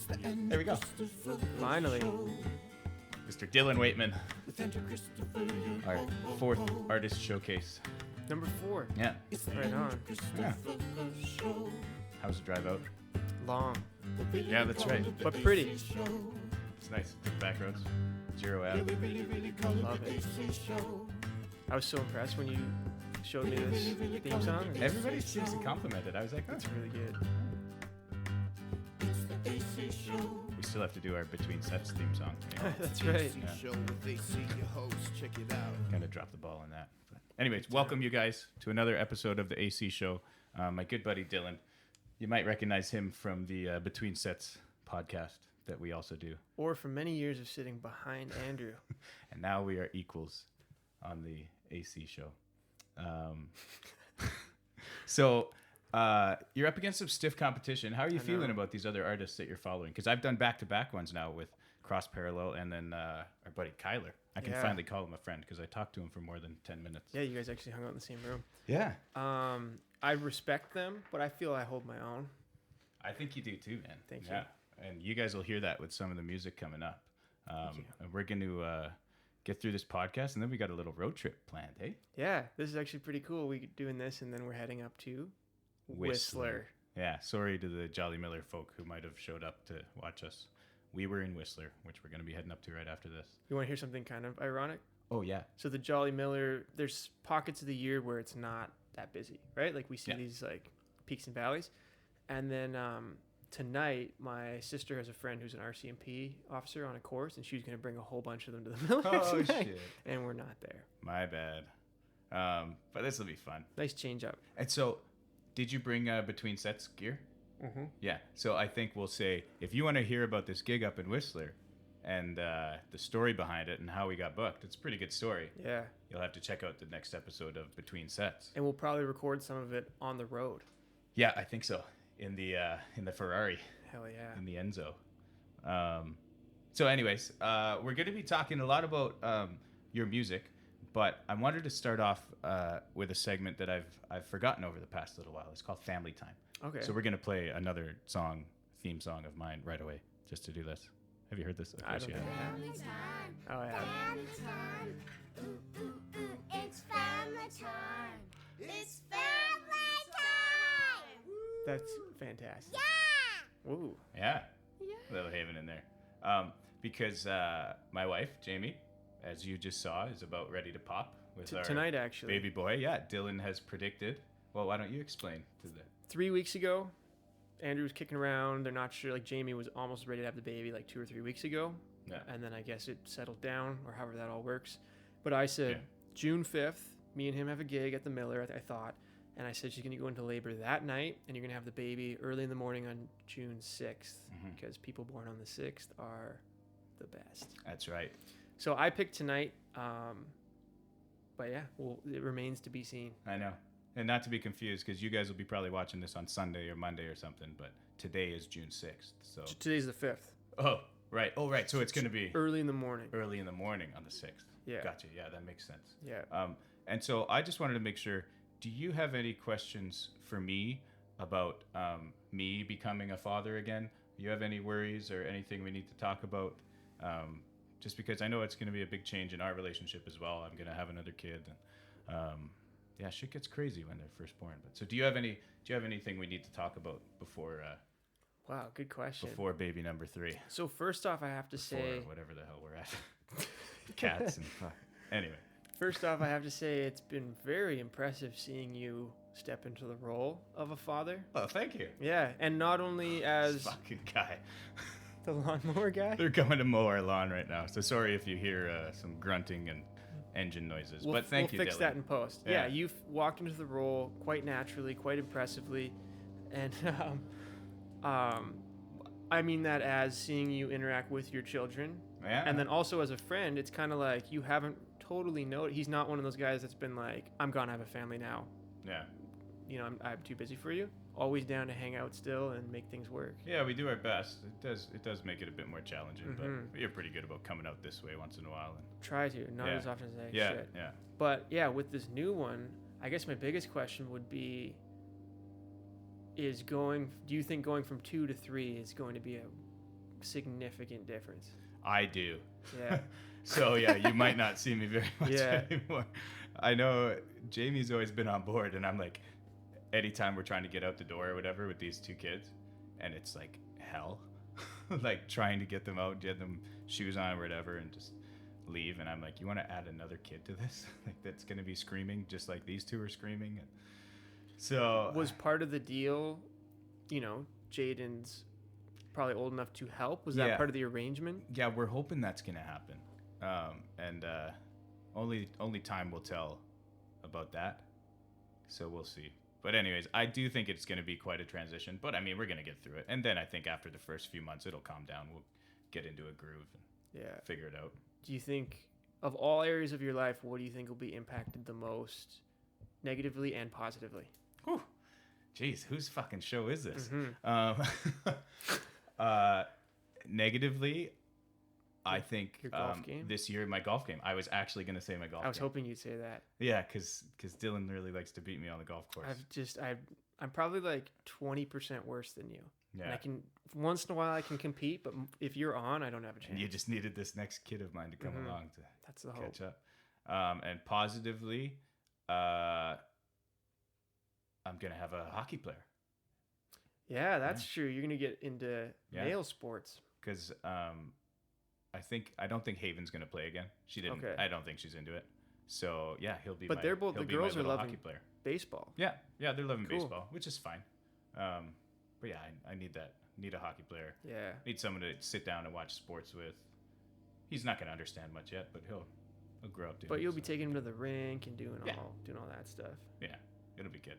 There we go. Finally. Mr. Dylan Weightman. Our 4th artist showcase. Number 4. Yeah. Right on. Yeah. How's the drive out? Long. Yeah, that's right. But pretty. It's nice. Back roads. 0 out. Love it. I was so impressed when you showed me this theme song. Everybody seems to compliment it. I was like, oh. It's really good. We still have to do our Between Sets theme song. You know? That's right. Kind of dropped the ball on that. But anyways, welcome you guys to another episode of the AC Show. My good buddy Dylan. You might recognize him from the Between Sets podcast that we also do. Or from many years of sitting behind Andrew. And now we are equals on the AC Show. So you're up against some stiff competition. How are you feeling about these other artists that you're following? Because I've done back-to-back ones now with Cross Parallel and then our buddy Kyler. I can finally call him a friend because I talked to him for more than 10 minutes. Yeah, you guys actually hung out in the same room. Yeah. I respect them, but I feel I hold my own. I think you do too, man. Thank you. And you guys will hear that with some of the music coming up. And we're going to get through this podcast, and then we got a little road trip planned, hey? Yeah, this is actually pretty cool. We're doing this, and then we're heading up to Whistler. Yeah, sorry to the Jolly Miller folk who might have showed up to watch us. We were in Whistler, which we're going to be heading up to right after this. You want to hear something kind of ironic? Oh, yeah. So the Jolly Miller, there's pockets of the year where it's not that busy, right? Like we see these like peaks and valleys. And then tonight, my sister has a friend who's an RCMP officer on a course, and she's going to bring a whole bunch of them to the Miller tonight. Shit. And we're not there. My bad. But this will be fun. Nice change up. And so, did you bring Between Sets gear? Mm-hmm. Yeah. So I think we'll say, if you want to hear about this gig up in Whistler and the story behind it and how we got booked, it's a pretty good story. Yeah. You'll have to check out the next episode of Between Sets. And we'll probably record some of it on the road. Yeah, I think so. In the Ferrari. Hell yeah. In the Enzo. So anyways, we're going to be talking a lot about your music, but I wanted to start off with a segment that I've forgotten over the past little while. It's called Family Time. Okay. So we're going to play another theme song of mine right away, just to do this. Have you heard this? I don't think I have. Family time. Oh, I have. Family time. Ooh, ooh, ooh. It's family time. It's family time. That's fantastic. Yeah. Ooh. Yeah. Little Haven in there. Because my wife, Jamie, as you just saw, is about ready to pop with our tonight, actually. baby boy. Yeah, Dylan has predicted. Well, why don't you explain to the... 3 weeks ago, Andrew was kicking around. They're not sure. Like, Jamie was almost ready to have the baby like 2 or 3 weeks ago. Yeah. And then I guess it settled down, or however that all works. But I said, June 5th, me and him have a gig at the Miller, I thought. And I said she's going to go into labor that night, and you're going to have the baby early in the morning on June 6th, because people born on the 6th are the best. That's right. So I picked tonight, but yeah, well, it remains to be seen. I know. And not to be confused, because you guys will be probably watching this on Sunday or Monday or something, but today is June 6th. So Today's the 5th. Oh, right. Oh, right. So it's going to be early in the morning. Early in the morning on the 6th. Yeah. Gotcha. Yeah, that makes sense. Yeah. And so I just wanted to make sure, do you have any questions for me about me becoming a father again? Do you have any worries or anything we need to talk about? Just because I know it's going to be a big change in our relationship as well. I'm going to have another kid. And, yeah, shit gets crazy when they're first born. But so do you have anything we need to talk about before Wow, good question. before baby number 3? So first off, I have to say, whatever the hell we're at. Cats and fuck. Anyway. First off, I have to say it's been very impressive seeing you step into the role of a father. Oh, thank you. Yeah, and not only as This fucking guy. the lawnmower guy. They're going to mow our lawn right now. So sorry if you hear some grunting and engine noises. But thank you, We'll fix Dylan. that in post. Yeah. Yeah, you've walked into the role quite naturally, quite impressively. And I mean that as seeing you interact with your children. Yeah. And then also as a friend, it's kind of like you haven't totally noticed. He's not one of those guys that's been like, I'm going to have a family now. Yeah. You know, I'm too busy for you. Always down to hang out still and make things work. Yeah, we do our best. It does make it a bit more challenging, Mhm. but you're pretty good about coming out this way once in a while. And Try to, not Yeah. as often as I yeah, should. yeah. But yeah, with this new one, I guess my biggest question would be, do you think going from 2 to 3 is going to be a significant difference. I do. Yeah. So yeah, you might not see me very much Yeah. anymore. I know Jamie's always been on board, and I'm like, anytime we're trying to get out the door or whatever with these two kids, and it's like hell, like trying to get them out, get them shoes on or whatever, and just leave. And I'm like, you want to add another kid to this? Like that's gonna be screaming just like these two are screaming. And so Was part of the deal, Jaden's probably old enough to help? Was that Yeah. part of the arrangement? yeah, we're hoping that's gonna happen, and only time will tell about that. So we'll see. But anyways, I do think it's gonna be quite a transition. But I mean, we're gonna get through it, and then I think after the first few months, it'll calm down. We'll get into a groove and Yeah. figure it out. Do you think, of all areas of your life, what do you think will be impacted the most negatively and positively? Whew. Jeez, whose fucking show is this? Mhm. Negatively, I think Your golf game? this year, my golf game. I was actually going to say my golf I was game. hoping you'd say that. Yeah, because Dylan really likes to beat me on the golf course. I'm probably like 20% worse than you. And Yeah. I can, once in a while I can compete, but if you're on, I don't have a chance. And you just needed this next kid of mine to come Mhm. along to That's the hope. catch up. And positively, I'm going to have a hockey player. Yeah, that's true. You're going to get into Yeah. male sports. Because I don't think Haven's going to play again. She didn't. Okay. I don't think she's into it. So yeah, he'll be. But my, they're both- he'll the be my girls are little loving- hockey player. Baseball. Yeah, they're loving Cool. baseball, which is fine. But yeah, I need that. Need a hockey player. Yeah. Need someone to sit down and watch sports with. He's not going to understand much yet, but he'll grow up doing. But it, you'll be so. taking him to the rink and doing Yeah. all that stuff. Yeah, it'll be good.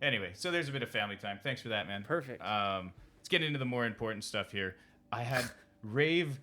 Anyway, so there's a bit of family time. Thanks for that, man. Perfect. Let's get into the more important stuff here. I had rave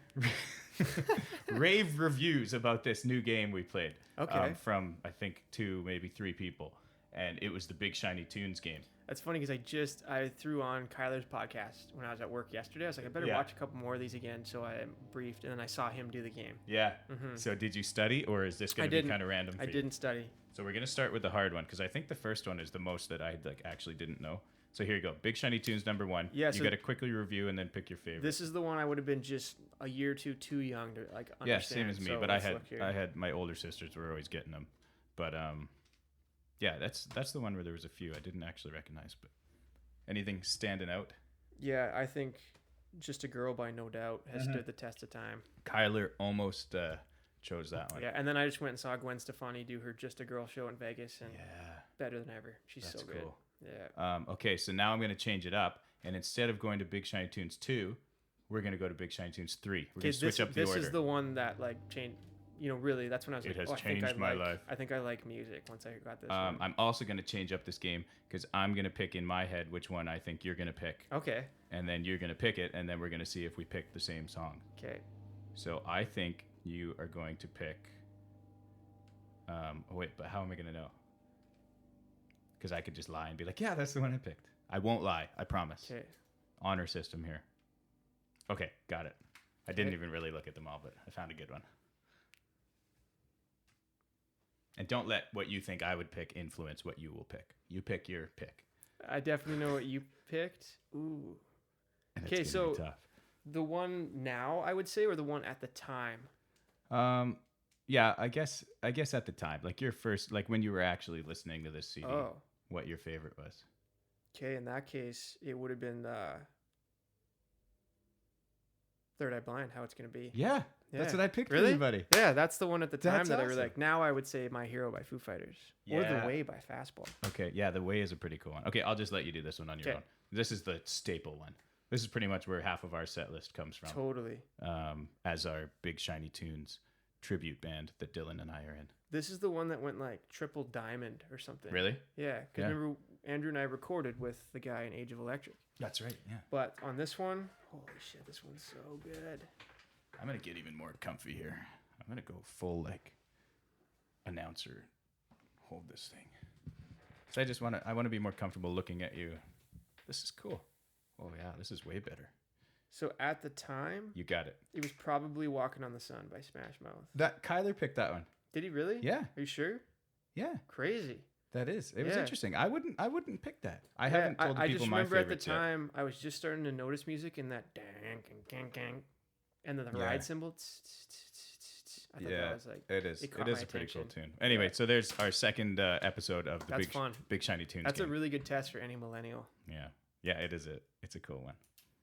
reviews about this new game we played. Okay. From I think 2, maybe 3 people, and it was the Big Shiny Tunes game. That's funny because I threw on Kyler's podcast when I was at work yesterday. I was like, I better Yeah. watch a couple more of these again. So I briefed, and then I saw him do the game. Yeah. Mhm. So did you study, or is this I going to be didn't. kind of random for I you? didn't study. So we're going to start with the hard one because I think the first one is the most that I actually didn't know. So here you go. Big Shiny Tunes number 1. Yeah, You so got to quickly review and then pick your favorite. This is the one I would have been just a year or two too young to understand. Yeah, same as me. So But I let's look here. had my older sisters were always getting them. But yeah, that's the one where there was a few I didn't actually recognize. But anything standing out? Yeah, I think Just a Girl by No Doubt has Mm-hmm. stood the test of time. Kyler almost chose that one. Yeah, and then I just went and saw Gwen Stefani do her Just a Girl show in Vegas, and Yeah, better than ever. She's that's so good. cool. Yeah. Okay, so now I'm going to change it up, and instead of going to Big Shiny Tunes 2, we're going to go to Big Shiny Tunes 3. We're going to switch up the this order. is the one that like changed. Really, that's when I was It like, has oh, I think I changed my like, life. I think I like music once I got this one. I'm also going to change up this game because I'm going to pick in my head which one I think you're going to pick, Okay. and then you're going to pick it, and then we're going to see if we pick the same song. Okay. So I think you are going to pick. Wait, but how am I going to know? Because I could just lie and be like, yeah, that's the one I picked. I won't lie. I promise. Okay. Honor system here. Okay, got it. I didn't Okay. even really look at them all, but I found a good one. And don't let what you think I would pick influence what you will pick. You pick your pick. I definitely know what you picked. Ooh. And Okay, it's gonna be so- tough. The one now, I would say, or the one at the time? Yeah, I guess at the time, like your first, like when you were actually listening to this CD, Oh. what your favorite was. Okay, in that case, it would have been Third Eye Blind, How It's Gonna Be. Yeah, that's Yeah. what I picked for Really? you, buddy. Yeah, that's the one at the time That's that I awesome. really like. Now I would say My Hero by Foo Fighters. Or Yeah. The Way by Fastball. Okay, yeah, The Way is a pretty cool one. Okay, I'll just let you do this one on your Okay. own. This is the staple one. This is pretty much where half of our set list comes from. Totally. As our Big Shiny Tunes tribute band that Dylan and I are in. This is the one that went like triple diamond or something. Really? Yeah, because Yeah. remember Andrew and I recorded with the guy in Age of Electric. That's right, yeah. But on this one, holy shit, this one's so good. I'm going to get even more comfy here. I'm going to go full, like, announcer. Hold this thing. So I want to be more comfortable looking at you. This is cool. Oh, yeah, this is way better. So at the time, You got it. it was probably Walking on the Sun by Smash Mouth. Kyler picked that one. Did he really? Yeah. Are you sure? Yeah. Crazy. That is. It was Yeah. interesting. I wouldn't pick that. I haven't told the I people just my remember at the favorites yet. time I was just starting to notice music in that dang, gang, gang, and then the Yeah. ride cymbal. I thought that was like It is. it caught It is my a pretty cool attention. tune. Anyway, Yeah. so there's our second episode of the That's fun. Big Shiny Tunes. That's game. a really good test for any millennial. Yeah. Yeah, it is. It's a cool one.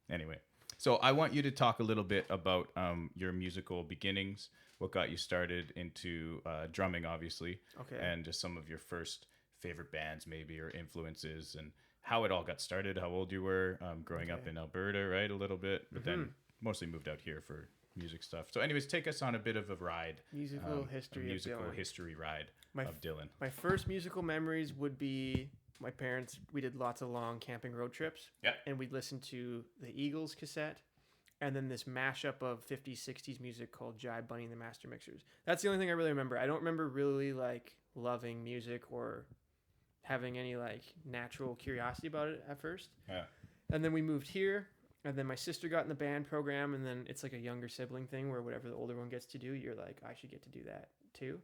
Anyway, so I want you to talk a little bit about your musical beginnings, what got you started into drumming, obviously, Okay. and just some of your first favorite bands, maybe, or influences, and how it all got started, how old you were, growing up Okay. in Alberta, right, a little bit, but then mostly moved out here for music stuff. So anyways, take us on a bit of a ride. Musical history a musical of Dylan. history ride My of Dylan. My first musical memories would be my parents. We did lots of long camping road trips. Yep. And we'd listen to the Eagles cassette and then this mashup of 50s, 60s music called Jive Bunny and the Master Mixers. That's the only thing I really remember. I don't remember really like loving music or having any like natural curiosity about it at first. Yeah. And then we moved here. And then my sister got in the band program, and then it's like a younger sibling thing where whatever the older one gets to do, you're like, I should get to do that too.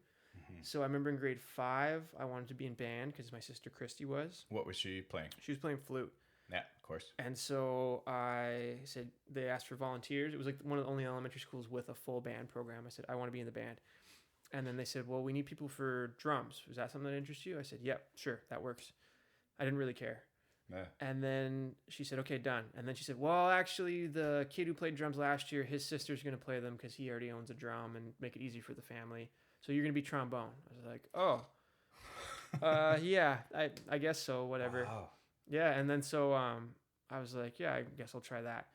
So I remember in grade 5, I wanted to be in band because my sister Christy was. What was she playing? She was playing flute. Yeah, of course. And so I said, they asked for volunteers. It was like one of the only elementary schools with a full band program. I said, I want to be in the band. And then they said, well, we need people for drums. Was that something that interests you? I said, yep, sure, that works. I didn't really care. Yeah. And then she said, okay, done. And then she said, well, actually, the kid who played drums last year, his sister's going to play them because he already owns a drum and make it easy for the family. So you're going to be trombone. I was like, oh, yeah, I guess so, whatever. Wow. Yeah. And then so I was like, yeah, I guess I'll try that.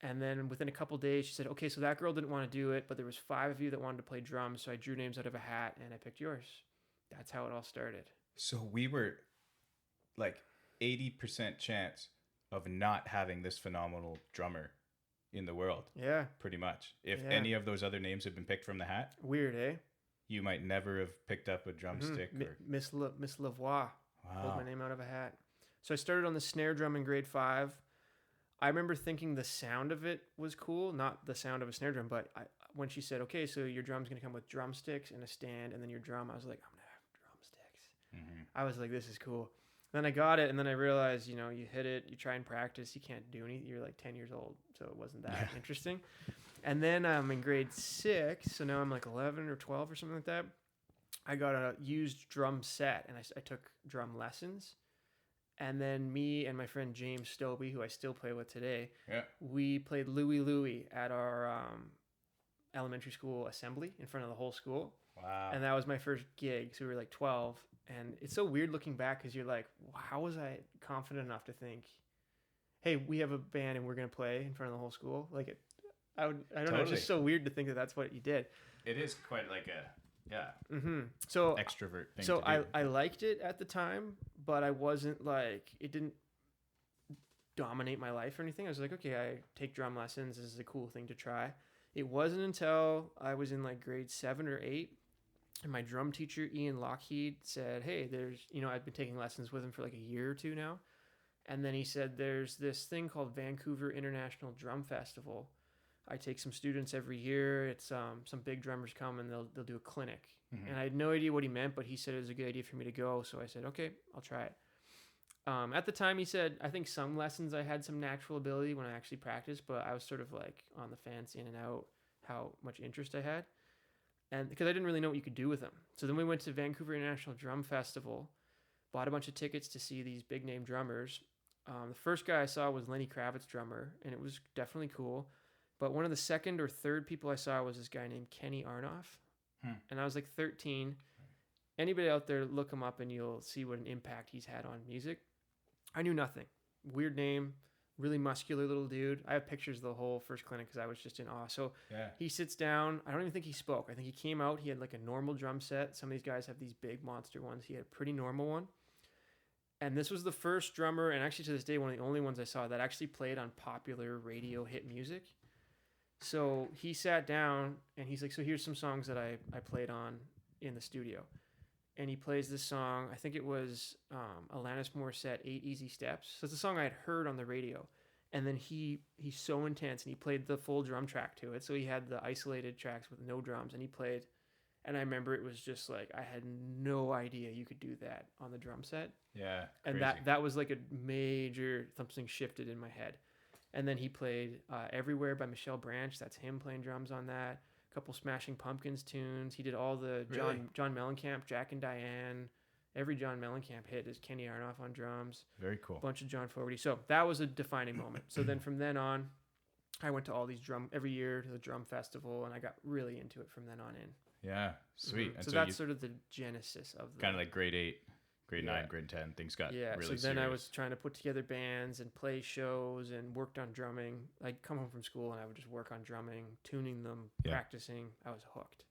And then within a couple days, she said, okay, so that girl didn't want to do it, but there was 5 of you that wanted to play drums. So I drew names out of a hat and I picked yours. That's how it all started. So we were like 80% chance of not having this phenomenal drummer in the world, Yeah. pretty much. If Yeah. any of those other names had been picked from the hat, Weird, eh? you might never have picked up a drumstick. Or, Miss Lavoie. Pulled wow. my name out of a hat. So I started on the snare drum in grade 5. I remember thinking the sound of it was cool, not the sound of a snare drum, but when she said, okay, so your drum's going to come with drumsticks and a stand and then your drum, I was like, I'm going to have drumsticks. Mhm. I was like, this is cool. Then I got it, and then I realized, you hit it, you try and practice, you can't do anything. You're like 10 years old, so it wasn't that interesting. And then I'm in grade 6, so now I'm like 11 or 12 or something like that. I got a used drum set, and I took drum lessons. And then me and my friend James Stobie, who I still play with today, we played Louie Louie at our elementary school assembly in front of the whole school. Wow. And that was my first gig, so we were like 12. And it's so weird looking back because you're like, how was I confident enough to think, hey, we have a band and we're going to play in front of the whole school? Like, I don't know. It's Totally. just so weird to think that that's what you did. It is quite like a So extrovert thing so to do. I liked it at the time, but I wasn't like, it didn't dominate my life or anything. I was like, okay, I take drum lessons. This is a cool thing to try. It wasn't until I was in like grade 7 or 8. And my drum teacher, Ian Lockheed, said, hey, I've been taking lessons with him for like a year or 2 now. And then he said, there's this thing called Vancouver International Drum Festival. I take some students every year. It's some big drummers come and they'll do a clinic. Mhm. And I had no idea what he meant, but he said it was a good idea for me to go. So I said, okay, I'll try it. At the time, he said, I think some lessons I had some natural ability when I actually practiced, but I was sort of like on the fence in and out how much interest I had. And because I didn't really know what you could do with them. So then we went to Vancouver International Drum Festival, bought a bunch of tickets to see these big name drummers. The first guy I saw was Lenny Kravitz's drummer, and it was definitely cool. But one of the second or third people I saw was this guy named Kenny Arnoff. And I was like 13. Anybody out there, look him up and you'll see what an impact he's had on music. I knew nothing. Weird name, really muscular little dude. I have pictures of the whole first clinic because I was just in awe. So he sits down. I don't even think he spoke. I think he came out. He had like a normal drum set. Some of these guys have these big monster ones. He had a pretty normal one. And this was the first drummer, and actually to this day, one of the only ones I saw that actually played on popular radio hit music. So he sat down and he's like, so here's some songs that I played on in the studio. And he plays this song, I think it was Alanis Morissette, 8 Easy Steps. So it's a song I had heard on the radio. And then he's so intense, and he played the full drum track to it. So he had the isolated tracks with no drums, and he played And I remember it was just like I had no idea you could do that on the drum set. Yeah. And Crazy. that was like a major something shifted in my head. And then he played Everywhere by Michelle Branch. That's him playing drums on that. A couple Smashing Pumpkins tunes. He did all the Really? John Mellencamp, Jack and Diane. Every John Mellencamp hit is Kenny Aronoff on drums. Very cool. Bunch of John Fogerty. So that was a defining moment. So then from then on, I went to all these every year to the drum festival, and I got really into it from then on in. Yeah. Sweet. Mhm. And So so that's you sort of the genesis of the kind of like grade 8, grade Yeah. 9, grade 10, things got yeah. really So then I serious. was trying to put together bands and play shows and worked on drumming. I'd come home from school and I would just work on drumming, tuning them, Yeah. practicing. I was hooked.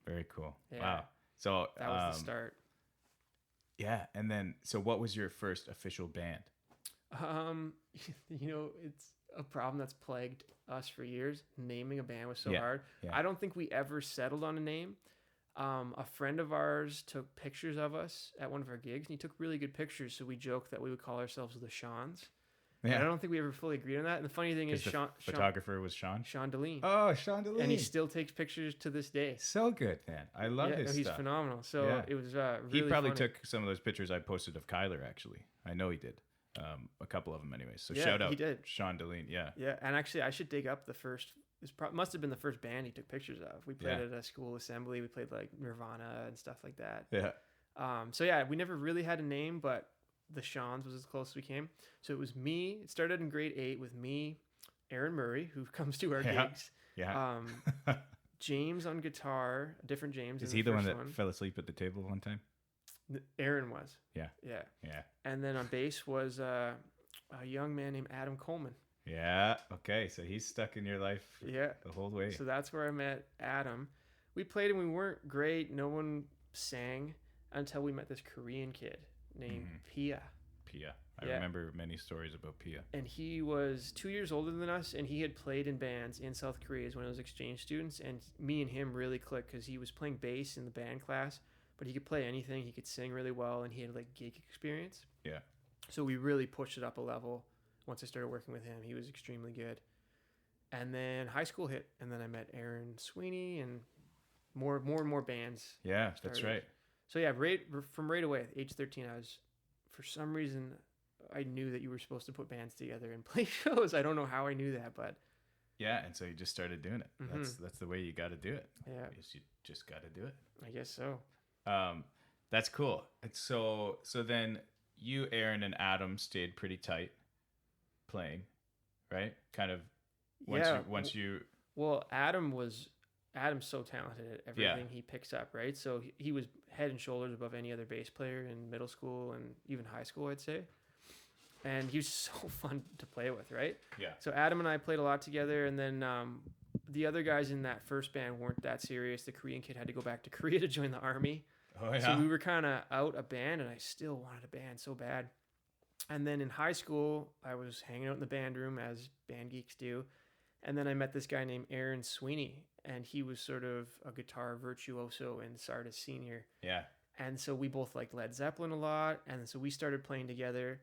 Very cool. Yeah. Wow. So That was the start. Yeah, and then so what was your first official band? It's a problem that's plagued us for years. Naming a band was so Yeah, hard. yeah. I don't think we ever settled on a name. A friend of ours took pictures of us at one of our gigs, and he took really good pictures. So we joked that we would call ourselves the Shawns. And I don't think we ever fully agreed on that. And the funny thing is, 'Cause the Sean photographer was Sean. Deline, Oh, Sean Deline. and he still takes pictures to this day. So good, man. I love Yeah, his he's stuff. phenomenal. So Yeah. it was really He probably funny. took some of those pictures I posted of Kyler. Actually, I know he did. A couple of them, anyways. So Yeah, shout out, he did. Sean Deline. Yeah, Yeah, and actually, I should dig up the first. Must have been the first band he took pictures of. We played Yeah. at a school assembly. We played like Nirvana and stuff like that. yeah, So yeah, we never really had a name, but the Shawns was as close as we came. So it was me. It started in grade 8 with me, Aaron Murray, who comes to our Yeah. gigs. yeah. James on guitar, a different James. Is than he the one first that fell asleep at the table one time? Aaron was. Yeah. Yeah. Yeah, And then on bass was a young man named Adam Coleman. yeah. Okay, so he's stuck in your life Yeah. the whole way. So that's where I met Adam. We played and we weren't great. No one sang until we met this Korean kid named Mhm. Pia. Pia. I Yeah. remember many stories about Pia. And he was 2 years older than us, and he had played in bands in South Korea as one of those exchange students. And me and him really clicked because he was playing bass in the band class, but he could play anything. He could sing really well, and he had like gig experience. Yeah. So we really pushed it up a level. Once I started working with him, he was extremely good. And then high school hit, and then I met Aaron Sweeney and more and more bands. Yeah, that's Started. right. So yeah, from right away, age 13, I was, for some reason, I knew that you were supposed to put bands together and play shows. I don't know how I knew that, but Yeah, and so you just started doing it. Mhm. That's the way you got to do it. yeah, Is you just got to do it. I guess so. That's cool. And so then you, Aaron, and Adam stayed pretty tight, playing, right? Kind of once you Well, Adam's so talented at everything he picks up, right? So he was head and shoulders above any other bass player in middle school and even high school, I'd say. And he was so fun to play with, right? yeah So Adam and I played a lot together, and then the other guys in that first band weren't that serious. The Korean kid had to go back to Korea to join the army. oh yeah So we were kind of out a band, and I still wanted a band so bad. And then in high school, I was hanging out in the band room, as band geeks do. And then I met this guy named Aaron Sweeney, and he was sort of a guitar virtuoso in Sardis Senior. yeah And so we both liked Led Zeppelin a lot, and so we started playing together.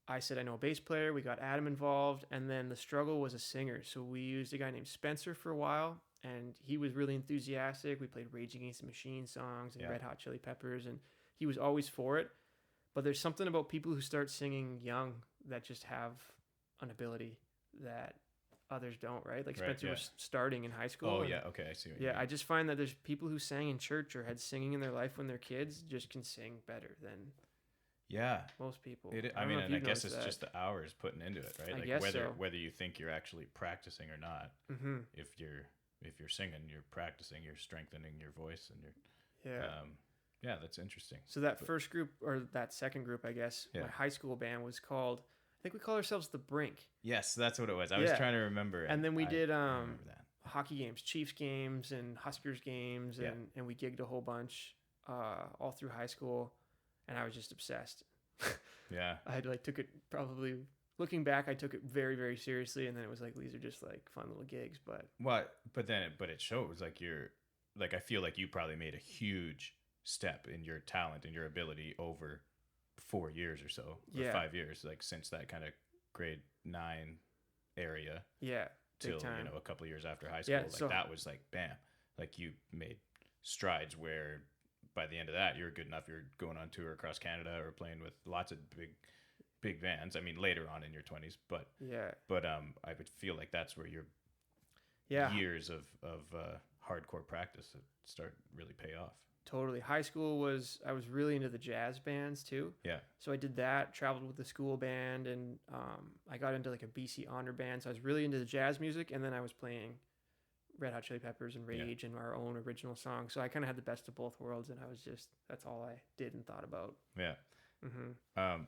I said I know a bass player. We got Adam involved, and then the struggle was a singer. So we used a guy named Spencer for a while, and he was really enthusiastic. We played Rage Against the Machine songs and Yeah. Red Hot Chili Peppers, and he was always for it. But there's something about people who start singing young that just have an ability that others don't, right? Like Right, Spencer yeah. was starting in high school. oh and yeah okay I see what you yeah, mean. I just find that there's people who sang in church or had singing in their life when they're kids just can sing better than yeah most people. I don't know mean, if and I you've guess it's noticed that. just the hours putting into it, right? I Like guess whether so. whether you think you're actually practicing or not. Mm-hmm. If you're singing, you're practicing, you're strengthening your voice, and you're Yeah. yeah, that's interesting. So that first group, or that second group, I guess, Yeah. my high school band was called, I think we call ourselves The Brink. Yes, that's what it was. I was Yeah. trying to remember. And then we did I remember that. hockey games, Chiefs games and Huskers games, Yeah. and we gigged a whole bunch all through high school, and I was just obsessed. Yeah. I had took it, probably looking back, I took it very, very seriously, and then it was like, these are just like fun little gigs. But What? But it shows like I feel like you probably made a huge step in your talent and your ability over 4 years or so, or Yeah. 5 years, like since that kind of grade 9 area yeah, big till time. a couple of years after high school. Yeah, Like so- that was like bam, like you made strides where by the end of that you're good enough, you're going on tour across Canada or playing with lots of big bands. I mean, later on in your 20s, but I would feel like that's where your years of hardcore practice start really pay off. Totally. High school I was really into the jazz bands too. Yeah. So I did that, traveled with the school band, and I got into like a BC honor band. So I was really into the jazz music, and then I was playing Red Hot Chili Peppers and Rage and our own original songs. So I kind of had the best of both worlds, and that's all I did and thought about. Yeah. Mm-hmm.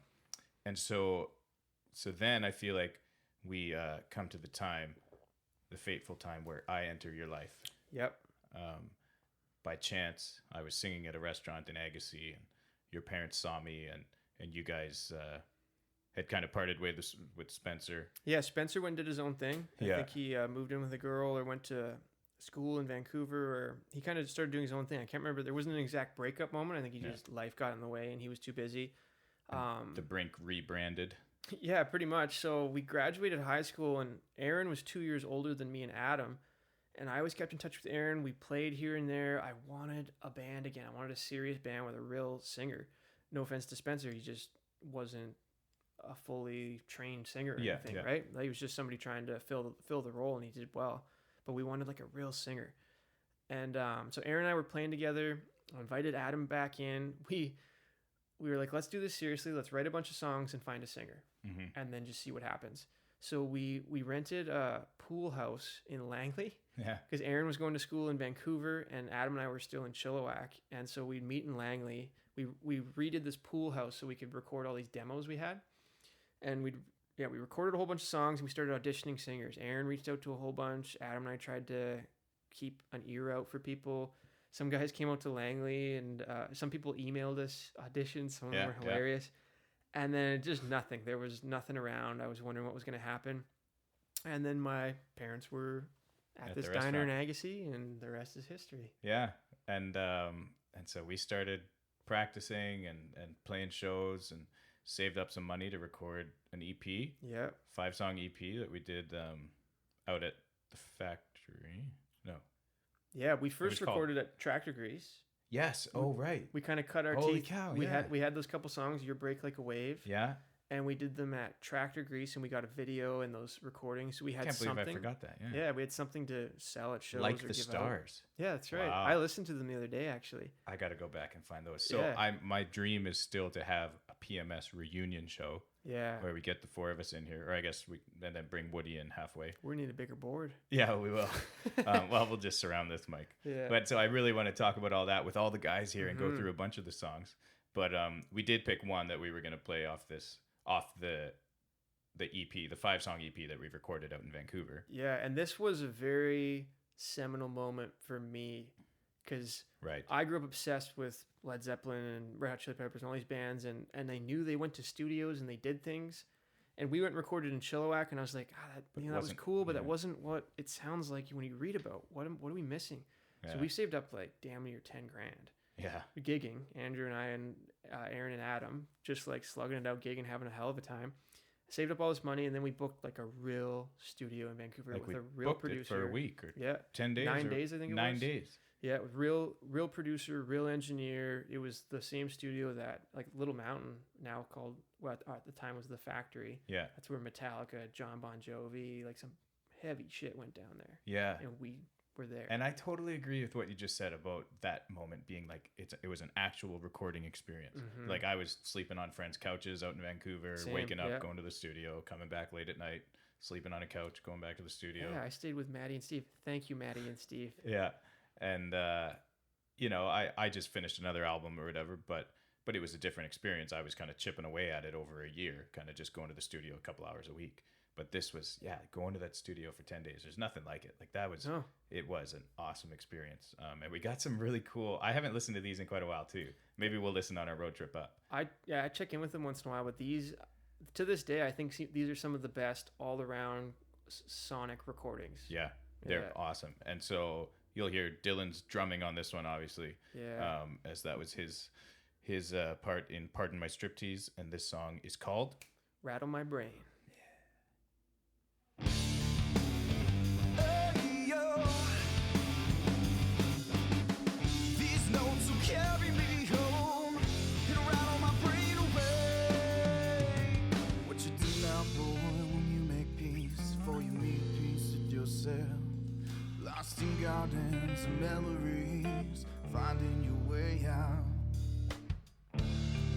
And so then I feel like we come to the fateful time where I enter your life. Yep. By chance, I was singing at a restaurant in Agassiz, and your parents saw me, and you guys had kind of parted ways with Spencer. Yeah, Spencer went and did his own thing. I think he moved in with a girl or went to school in Vancouver, or he kind of started doing his own thing. I can't remember. There wasn't an exact breakup moment. I think life got in the way, and he was too busy. The Brink rebranded. Yeah, pretty much. So we graduated high school, and Aaron was 2 years older than me and Adam. And I always kept in touch with Aaron. We played here and there. I wanted a band again. I wanted a serious band with a real singer. No offense to Spencer. He just wasn't a fully trained singer or anything, right? Like, he was just somebody trying to fill the role, and he did well. But we wanted like a real singer. And so Aaron and I were playing together. I invited Adam back in. We were like, let's do this seriously. Let's write a bunch of songs and find a singer. Mm-hmm. And then just see what happens. So we rented a pool house in Langley. Yeah. Because Aaron was going to school in Vancouver, and Adam and I were still in Chilliwack. And so we'd meet in Langley. We redid this pool house so we could record all these demos we had. And we recorded a whole bunch of songs, and we started auditioning singers. Aaron reached out to a whole bunch. Adam and I tried to keep an ear out for people. Some guys came out to Langley, and some people emailed us auditions. Some of them were hilarious. And then just nothing. There was nothing around. I was wondering what was going to happen. And then my parents were at this diner in Agassiz, and the rest is history. Yeah. And so we started practicing and playing shows and saved up some money to record an EP. Yeah. 5-song EP that we did out at the factory. No. Yeah, we first recorded at Tractor Grease. Yes. Oh, right. We kind of cut our Holy teeth. Cow, we had those couple songs, Your Break Like a Wave. Yeah. And we did them at Tractor Grease, and we got a video and those recordings. So we had something. I can't believe I forgot that. Yeah, we had something to sell at shows. Like the Stars. Out. Yeah, that's right. Wow. I listened to them the other day, actually. I got to go back and find those. So my dream is still to have a PMS reunion show. Yeah. Where we get the four of us in here, or I guess and then bring Woody in halfway. We need a bigger board. Yeah, we will. Well, we'll just surround this mic. Yeah. But so I really want to talk about all that with all the guys here and go through a bunch of the songs. But we did pick one that we were going to play off the EP, the 5-song EP that we recorded out in Vancouver. Yeah, and this was a very seminal moment for me because I grew up obsessed with Led Zeppelin and Red Hot Chili Peppers and all these bands, and I knew they went to studios and they did things. And we went and recorded in Chilliwack, and I was like, that was cool, but that wasn't what it sounds like when you read about. What are we missing? Yeah. So we saved up like damn near $10,000. Yeah. Gigging, Andrew and I and Aaron and Adam, just like slugging it out, gigging, having a hell of a time. Saved up all this money, and then we booked like a real studio in Vancouver with a real producer. For a week or 10 days, 9 days, I think it was. 9 days. Yeah, with real producer, real engineer. It was the same studio that like Little Mountain, now called at the time was the Factory. Yeah, that's where Metallica, John Bon Jovi, like some heavy shit went down there. Yeah, and we were there. And I totally agree with what you just said about that moment being like it was an actual recording experience. Mm-hmm. Like I was sleeping on friends' couches out in Vancouver, waking up, going to the studio, coming back late at night, sleeping on a couch, going back to the studio. Yeah, I stayed with Maddie and Steve. Thank you, Maddie and Steve. Yeah. And, I just finished another album or whatever, but it was a different experience. I was kind of chipping away at it over a year, kind of just going to the studio a couple hours a week. But this was, going to that studio for 10 days. There's nothing like it. Like that was, It was an awesome experience. And we got some really cool, I haven't listened to these in quite a while too. Maybe we'll listen on our road trip up. I check in with them once in a while, but these, to this day, I think these are some of the best all around sonic recordings. Yeah, they're awesome. And so you'll hear Dylan's drumming on this one, obviously. Yeah. As that was his part in Pardon My Striptease. And this song is called Rattle My Brain. yourself, lost in gardens and memories, finding your way out.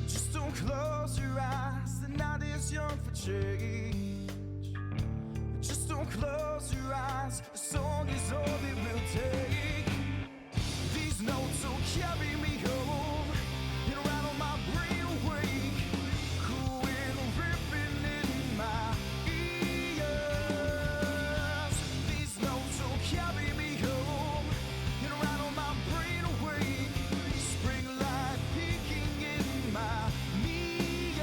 Just don't close your eyes, the night is young for change. Just don't close your eyes, the song is all it will take. These notes will carry me home and rattle my brain awake. Cool wind ripping in my ears. These notes will carry me home and rattle my brain awake. Spring light peeking in my ears.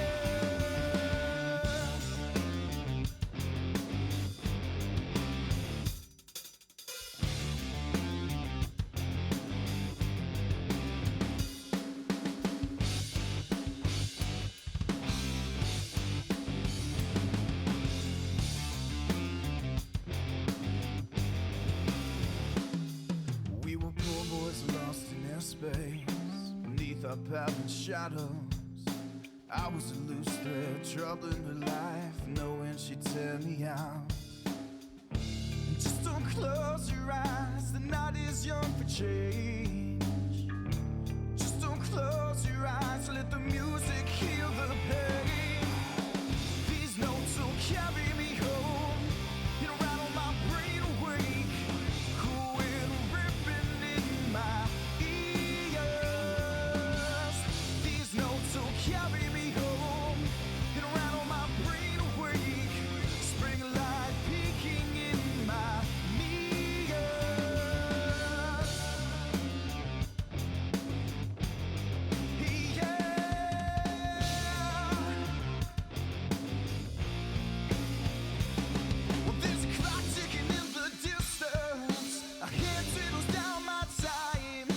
We were poor boys lost in air space, beneath our pavement shadows. I was a loose thread, troubling her life, knowing she'd tear me out. Just don't close your eyes, the night is young for change. Just don't close your eyes, let the music heal the pain. These notes will carry me home and rattle my brain awake. Cool wind ripping in my ears. These notes will carry me home and rattle my brain awake. Spring light peeking in my ears. Yeah. Well, there's a clock ticking in the distance. A hand twiddles down my time.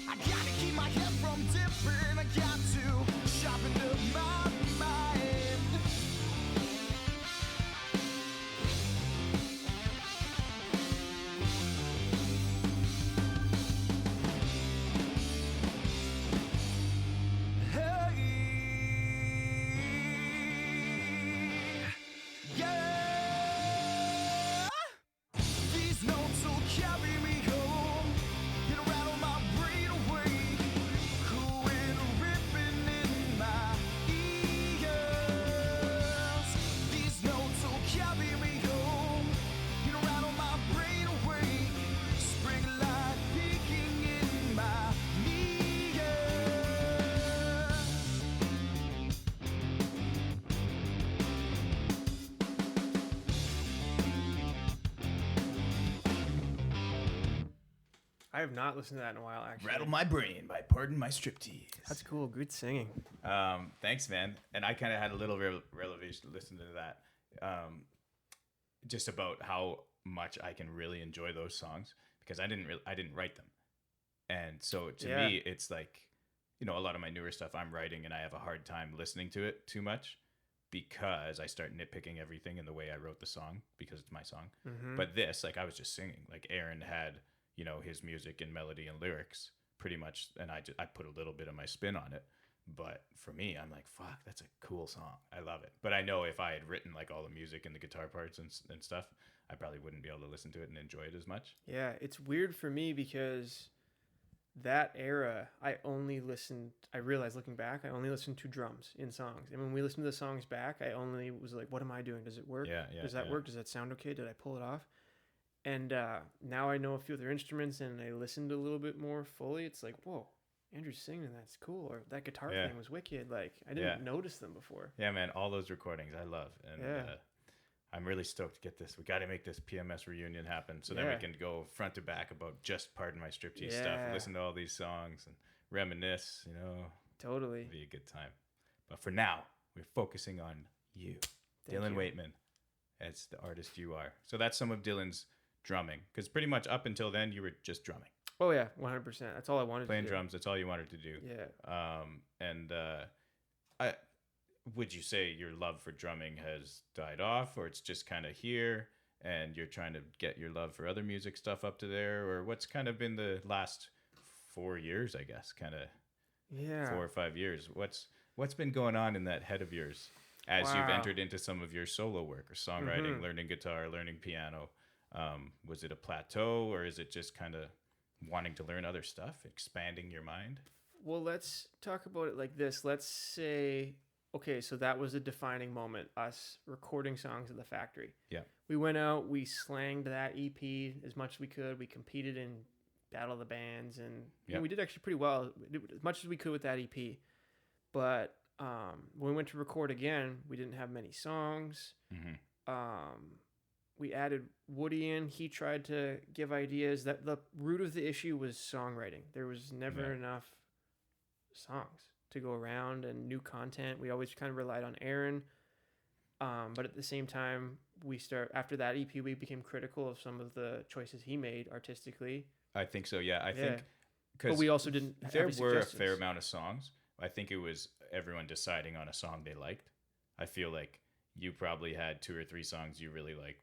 I gotta keep my head from dipping. I got to sharpen up my mind. Hey, yeah. These notes will carry me home and rattle my brain awake. Cool wind ripping in my ears. These notes will carry me home and rattle my brain awake. Spring light peeking in my ears. I have not listened to that in a while, actually. Rattle My Brain by Pardon My Striptease. That's cool. Good singing. Thanks, man. And I kind of had a little revelation to listen to that, just about how much I can really enjoy those songs because I didn't write them, and so to Yeah. me it's like, a lot of my newer stuff I'm writing, and I have a hard time listening to it too much because I start nitpicking everything in the way I wrote the song because it's my song. But this, like, I was just singing. Like Aaron had, his music and melody and lyrics pretty much, and I put a little bit of my spin on it. But for me, I'm like, fuck, that's a cool song. I love it. But I know if I had written like all the music and the guitar parts and stuff, I probably wouldn't be able to listen to it and enjoy it as much. Yeah, it's weird for me because that era, I realized looking back, I only listened to drums in songs. And when we listened to the songs back, I only was like, what am I doing? Does it work? Yeah, Does that work? Does that sound okay? Did I pull it off? And now I know a few of their instruments and I listened a little bit more fully. It's like, whoa, Andrew's singing, that's cool. Or that guitar Yeah. thing was wicked. Like, I didn't notice them before. Yeah, man, all those recordings I love. And I'm really stoked to get this. We got to make this PMS reunion happen so then we can go front to back about just Pardon My Striptease stuff. Listen to all these songs and reminisce, Totally. It'd be a good time. But for now, we're focusing on you, Thank Dylan you. Weightman, as the artist you are. So that's some of Dylan's drumming, because pretty much up until then you were just drumming, Oh, yeah, 100%. That's all I wanted playing to do. drums. That's all you wanted to do. Yeah. Would you say your love for drumming has died off, or it's just kind of here and you're trying to get your love for other music stuff up to there, or what's kind of been the last 4 years, I guess, kind of Yeah. 4 or 5 years? What's been going on in that head of yours as you've Wow. entered into some of your solo work or songwriting, learning guitar, learning piano? Was it a plateau, or is it just kind of wanting to learn other stuff, expanding your mind? Well, let's talk about it like this. Let's say, okay, so that was a defining moment, us recording songs at the factory. Yeah. We went out, we slanged that EP as much as we could. We competed in Battle of the Bands, and you know, we did actually pretty well, we did as much as we could with that EP. But when we went to record again, we didn't have many songs. We added Woody in. He tried to give ideas. That the root of the issue was songwriting. There was never enough songs to go around and new content. We always kind of relied on Aaron. But at the same time, after that EP, we became critical of some of the choices he made artistically. I think so. Yeah, I think but we also didn't. There were a fair amount of songs. I think it was everyone deciding on a song they liked. I feel like you probably had 2 or 3 songs you really liked.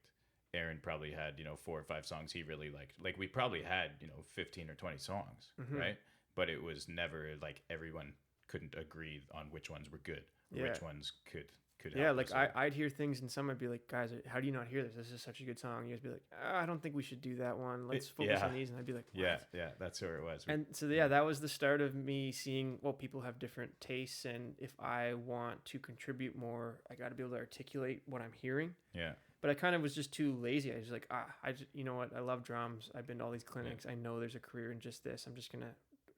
Aaron probably had 4 or 5 songs he really liked. Like we probably had 15 or 20 songs, right? But it was never like everyone couldn't agree on which ones were good, or which ones could. Yeah, like I'd hear things and some I'd be like, guys, how do you not hear this? This is such a good song. You guys be like, I don't think we should do that one. Let's focus on these. And I'd be like, what? Yeah, that's where it was. And so that was the start of me seeing, well, people have different tastes, and if I want to contribute more, I got to be able to articulate what I'm hearing. Yeah. But I kind of was just too lazy. I was like, you know what? I love drums. I've been to all these clinics. I know there's a career in just this. I'm just gonna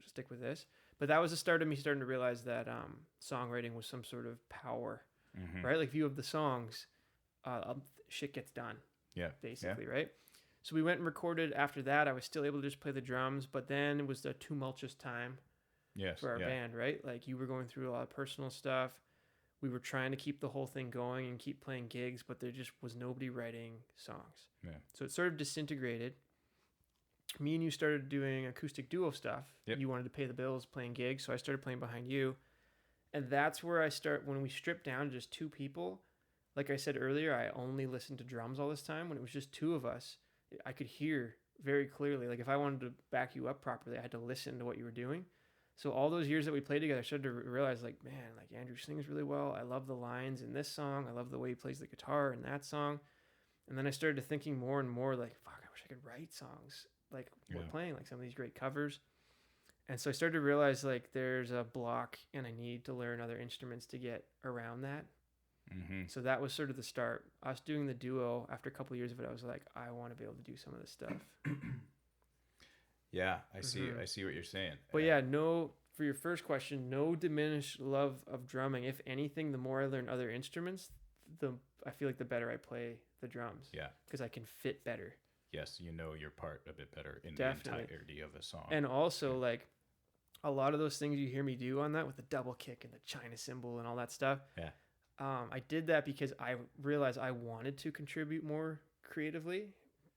stick with this. But that was the start of me starting to realize that songwriting was some sort of power. Right? Like if you have the songs, shit gets done. Yeah. Basically, right? So we went and recorded after that. I was still able to just play the drums, but then it was a tumultuous time for our band, right? Like you were going through a lot of personal stuff. We were trying to keep the whole thing going and keep playing gigs, but there just was nobody writing songs. Yeah. So it sort of disintegrated. Me and you started doing acoustic duo stuff. Yep. You wanted to pay the bills playing gigs, so I started playing behind you. And that's where when we stripped down to just 2 people, like I said earlier, I only listened to drums all this time. When it was just 2 of us, I could hear very clearly. Like if I wanted to back you up properly, I had to listen to what you were doing. So all those years that we played together, I started to realize like, man, like Andrew sings really well. I love the lines in this song. I love the way he plays the guitar in that song. And then I started thinking more and more like, fuck, I wish I could write songs like we're playing, like some of these great covers. And so I started to realize like there's a block and I need to learn other instruments to get around that. So that was sort of the start. Us doing the duo, after a couple of years of it, I was like, I want to be able to do some of this stuff. Yeah, I see what you're saying. But for your first question, no diminished love of drumming. If anything, the more I learn other instruments, I feel like the better I play the drums. Yeah. Because I can fit better. Yes, you know your part a bit better in the entirety of a song. And also, like, a lot of those things you hear me do on that with the double kick and the China cymbal and all that stuff. Yeah. I did that because I realized I wanted to contribute more creatively,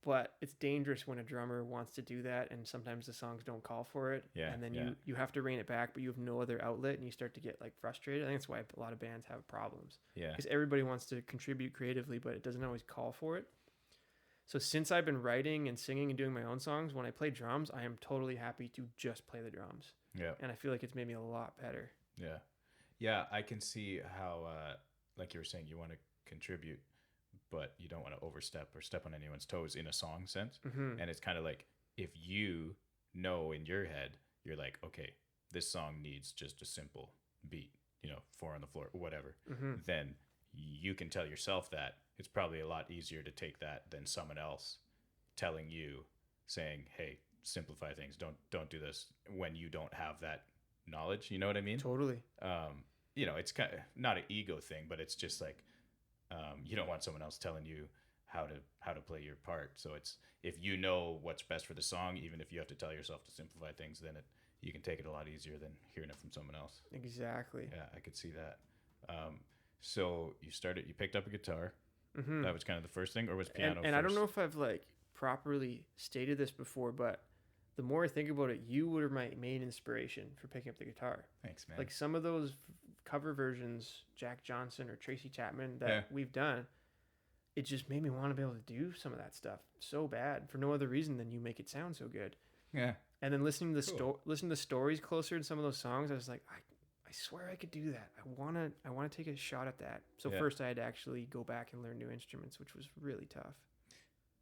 but it's dangerous when a drummer wants to do that and sometimes the songs don't call for it. Yeah. And then you have to rein it back, but you have no other outlet and you start to get like frustrated. I think that's why a lot of bands have problems. Yeah. Because everybody wants to contribute creatively, but it doesn't always call for it. So since I've been writing and singing and doing my own songs, when I play drums, I am totally happy to just play the drums. Yeah. And I feel like it's made me a lot better. Yeah. Yeah, I can see how, like you were saying, you want to contribute, but you don't want to overstep or step on anyone's toes in a song sense. And it's kind of like if you know in your head, you're like, okay, this song needs just a simple beat, 4 on the floor, whatever. Then you can tell yourself that. It's probably a lot easier to take that than someone else telling you, saying, hey, simplify things. Don't do this when you don't have that knowledge. You know what I mean? Totally. It's kind of not an ego thing, but it's just like you don't want someone else telling you how to play your part. So it's if you know what's best for the song, even if you have to tell yourself to simplify things, then you can take it a lot easier than hearing it from someone else. Exactly. Yeah, I could see that. So you picked up a guitar. That was kind of the first thing, or was piano and first? I don't know if I've like properly stated this before, but the more I think about it, you were my main inspiration for picking up the guitar. Thanks, man. Like some of those cover versions, Jack Johnson or Tracy Chapman that we've done, it just made me want to be able to do some of that stuff so bad for no other reason than you make it sound so good. Yeah. And then listening to the stories closer in some of those songs, I was like, I swear I could do that. I want to take a shot at that. So first I had to actually go back and learn new instruments, which was really tough.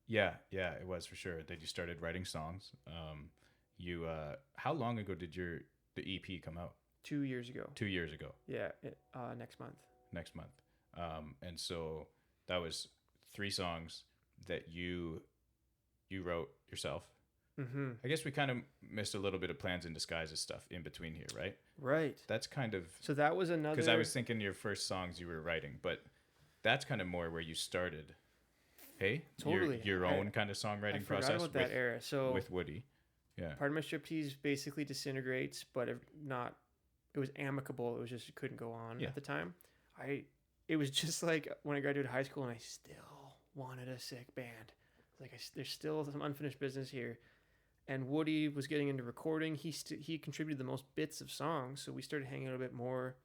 Yeah, it was for sure. That you started writing songs. How long ago did the EP come out? 2 years ago. 2 years ago. Yeah, next month. Next month. And so that was 3 songs that you wrote yourself. Mm-hmm. I guess we kind of missed a little bit of Plans and Disguises stuff in between here, right? Right. That's kind of... So that was another... Because I was thinking your first songs you were writing, but that's kind of more where you started. Hey? Totally. Your own kind of songwriting process. I forgot about that era. So with Woody. Yeah. Part of my striptease basically disintegrates, but it was amicable. It was just, it couldn't go on at the time. It was just like when I graduated high school and I still wanted a sick band. Like there's still some unfinished business here. And Woody was getting into recording. He contributed the most bits of songs, so we started hanging out a bit more.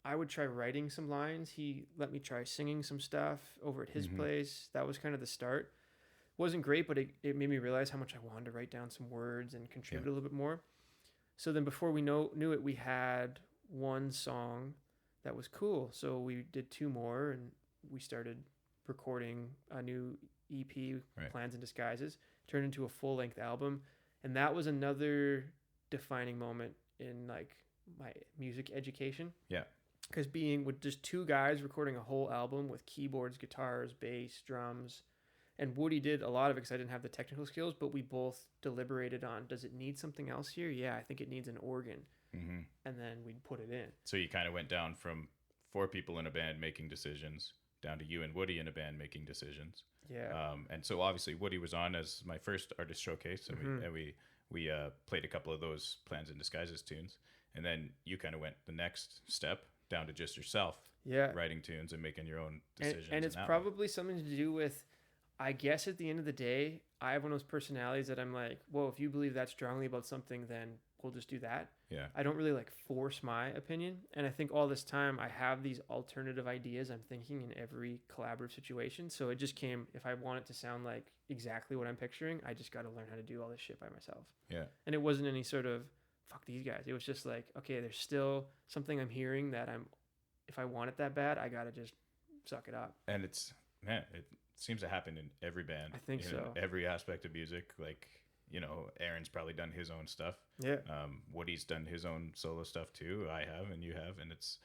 I would try writing some lines. He let me try singing some stuff over at his place. That was kind of the start. Wasn't great, but it made me realize how much I wanted to write down some words and contribute a little bit more. So then before we knew it, we had one song that was cool. So we did 2 more, and we started recording a new EP, Plans and Disguises, turned into a full-length album. And that was another defining moment in like my music education. Yeah. Because being with just 2 guys recording a whole album with keyboards, guitars, bass, drums, and Woody did a lot of it because I didn't have the technical skills, but we both deliberated on, does it need something else here? Yeah, I think it needs an organ. Mm-hmm. And then we'd put it in. So you kind of went down from 4 people in a band making decisions down to you and Woody in a band making decisions. Yeah. And so obviously Woody was on as my first artist showcase, and we played a couple of those Plans and Disguises tunes. And then you kind of went the next step down to just yourself writing tunes and making your own decisions. And it's probably something to do with, I guess at the end of the day, I have one of those personalities that I'm like, whoa, if you believe that strongly about something, then we'll just do that. Yeah. I don't really like force my opinion. And I think all this time I have these alternative ideas I'm thinking in every collaborative situation. So it just came, if I want it to sound like exactly what I'm picturing, I just got to learn how to do all this shit by myself. Yeah. And it wasn't any sort of, fuck these guys. It was just like, okay, there's still something I'm hearing that if I want it that bad, I got to just suck it up. And it seems to happen in every band. I think so. Every aspect of music. Like, Aaron's probably done his own stuff. Yeah. Woody's done his own solo stuff too. I have, and you have. And it's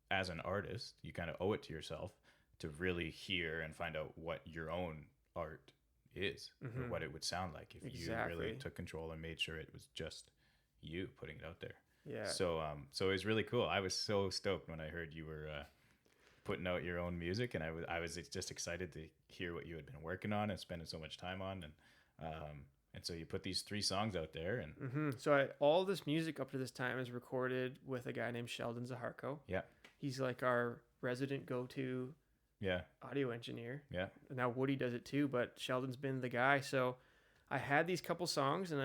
as an artist, you kind of owe it to yourself to really hear and find out what your own art is, or what it would sound like if you really took control and made sure it was just you putting it out there. Yeah. So it was really cool. I was so stoked when I heard you were putting out your own music, and I was just excited to hear what you had been working on and spending so much time on, and so you put these 3 songs out there, and so all this music up to this time is recorded with a guy named Sheldon Zaharko. Yeah. He's like our resident go-to audio engineer. Yeah. And now Woody does it too, but Sheldon's been the guy. So I had these couple songs, and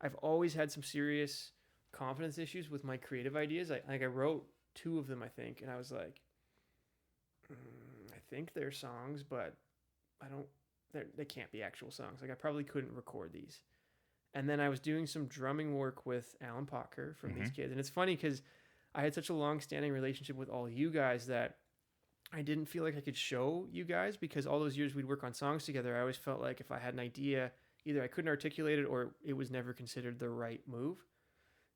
I've always had some serious confidence issues with my creative ideas. I wrote 2 of them, I think, and I was like, I think they're songs, but they can't be actual songs. Like I probably couldn't record these. And then I was doing some drumming work with Alan Pocker from these kids. And it's funny because I had such a long-standing relationship with all you guys that I didn't feel like I could show you guys, because all those years we'd work on songs together, I always felt like if I had an idea, either I couldn't articulate it or it was never considered the right move.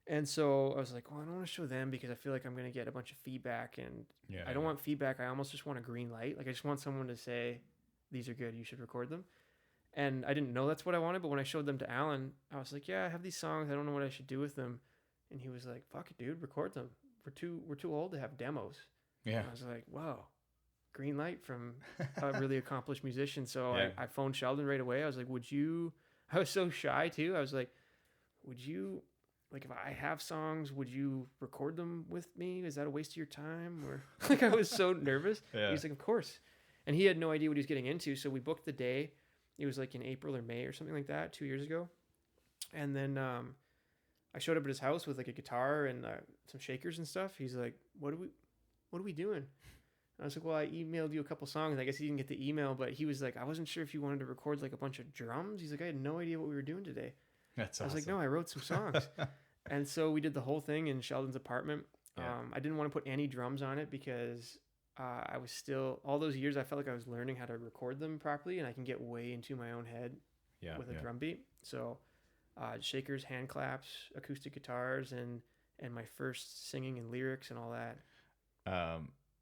And so I was like, well, I don't want to show them because I feel like I'm going to get a bunch of feedback, and I don't want feedback. I almost just want a green light. Like I just want someone to say, these are good, you should record them. And I didn't know that's what I wanted, but when I showed them to Alan, I was like, yeah, I have these songs. I don't know what I should do with them. And he was like, fuck it, dude, record them. We're too old to have demos. Yeah. And I was like, wow, green light from a really accomplished musician. So I phoned Sheldon right away. I was like, I was so shy too. I was like, would you, like, if I have songs, would you record them with me? Is that a waste of your time? Or like, I was so nervous. Yeah. He was like, of course. And he had no idea what he was getting into. So we booked the day. It was like in April or May or something like that, 2 years ago. And then I showed up at his house with like a guitar and some shakers and stuff. He's like, what are we doing? And I was like, well, I emailed you a couple songs. I guess he didn't get the email, but he was like, I wasn't sure if you wanted to record like a bunch of drums. He's like, I had no idea what we were doing today. That's awesome. I was like, no, I wrote some songs. And so we did the whole thing in Sheldon's apartment. Yeah. I didn't want to put any drums on it because I was still, all those years, I felt like I was learning how to record them properly, and I can get way into my own head with a drum beat. So shakers, hand claps, acoustic guitars, and my first singing and lyrics and all that.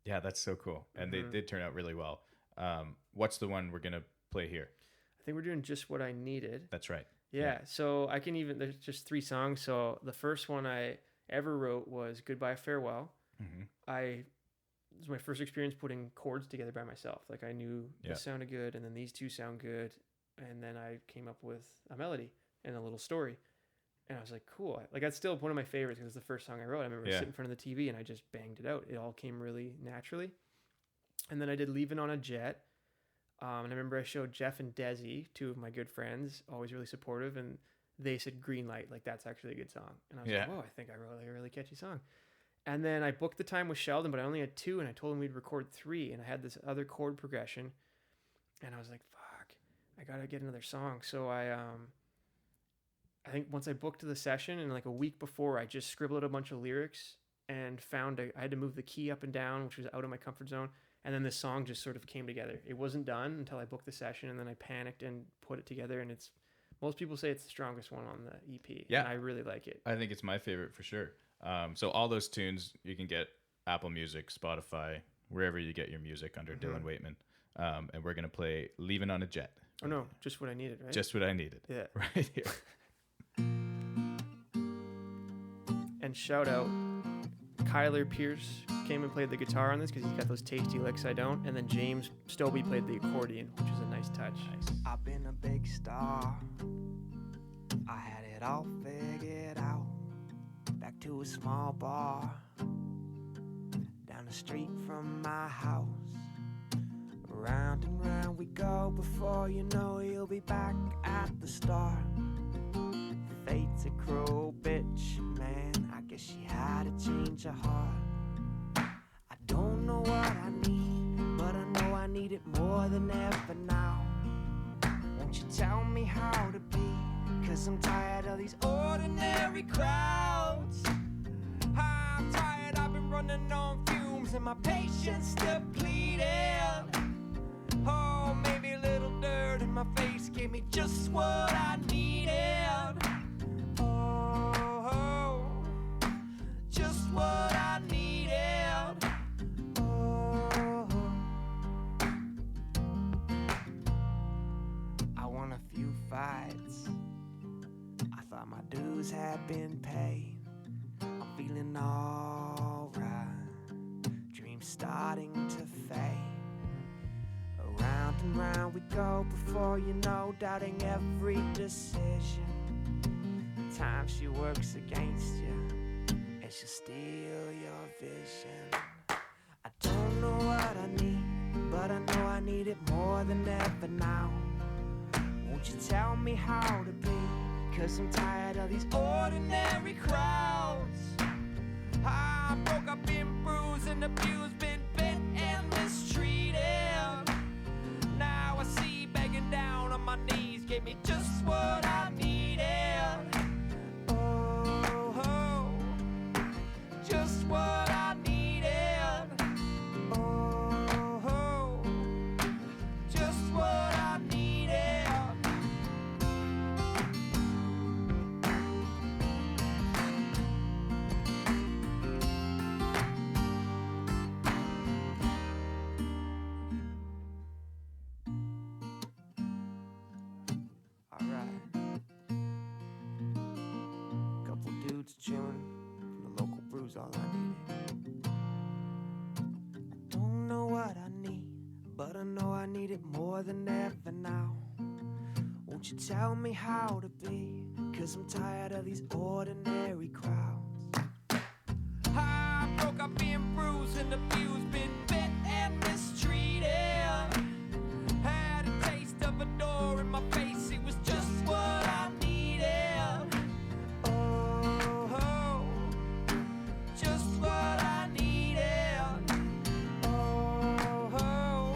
Yeah, that's so cool. And they did turn out really well. What's the one we're going to play here? I think we're doing Just What I Needed. That's right. Yeah. So I can even, there's just 3 songs. So the first one I ever wrote was Goodbye Farewell. It was my first experience putting chords together by myself. Like I knew this sounded good, and then these 2 sound good. And then I came up with a melody and a little story. And I was like, cool. Like that's still one of my favorites because it's the first song I wrote. I remember sitting in front of the TV and I just banged it out. It all came really naturally. And then I did Leaving on a Jet. And I remember I showed Jeff and Desi, 2 of my good friends, always really supportive. And they said green light, like that's actually a good song. And I was like, whoa, I think I wrote like a really catchy song. And then I booked the time with Sheldon, but I only had 2, and I told him we'd record 3. And I had this other chord progression. And I was like, fuck, I got to get another song. So I think once I booked the session, and like a week before, I just scribbled a bunch of lyrics and I had to move the key up and down, which was out of my comfort zone. And then the song just sort of came together. It wasn't done until I booked the session, and then I panicked and put it together. And most people say it's the strongest one on the EP. Yeah. And I really like it. I think it's my favorite for sure. So all those tunes you can get Apple Music, Spotify, wherever you get your music under Dylan Weightman. And we're going to play Leaving on a Jet. Oh no, Just What I Needed, right? Just What I Needed. Yeah. Right here. And shout out, Kyler Pierce came and played the guitar on this because he's got those tasty licks I don't. And then James Stobie played the accordion, which is a nice touch. Nice. I've been a big star. I had it all figured out. Back to a small bar down the street from my house. Round and round we go. Before you know you'll be back at the start. Fate's a cruel bitch, man. I guess she had to change her heart. I don't know what I need, but I know I need it more than ever now. Won't you tell me how to be? 'Cause I'm tired of these ordinary crowds. I'm tired, I've been running on fumes and my patience depleted. Oh, maybe a little dirt in my face gave me just what I needed. Oh, just what I needed. Oh, I won a few fights. I thought my dues had been paid. I'm feeling alright. Dreams starting to fade. Around and round we go. Before you know, doubting every decision. At times she works against you, and she'll steal your vision. I don't know what I need, but I know I need it more than ever now. Won't you tell me how to be? 'Cause I'm tired of these ordinary crowds. I broke up, been bruised and abused, been bit and mistreated. Now I see begging down on my knees gave me just what I needed. Oh, just what I needed. Oh, just what I needed. Chilling from the local brews, all I needed. I don't know what I need, but I know I need it more than ever now. Won't you tell me how to be? 'Cause I'm tired of these ordinary crowds. I broke up, being bruised and abused, been bit and mistreated. Had a taste of a door in my face, it was just what I needed. Just what I needed. Oh,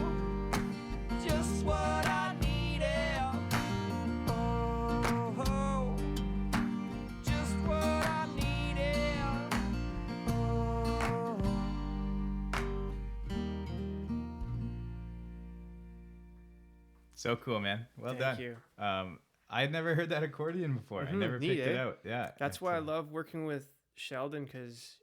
just what I needed. Oh, just what I needed. Oh, So cool, man. Well Thank done. you. I had never heard that accordion before. I never Neat, picked it eh? out. Yeah. That's why I love working with Sheldon, because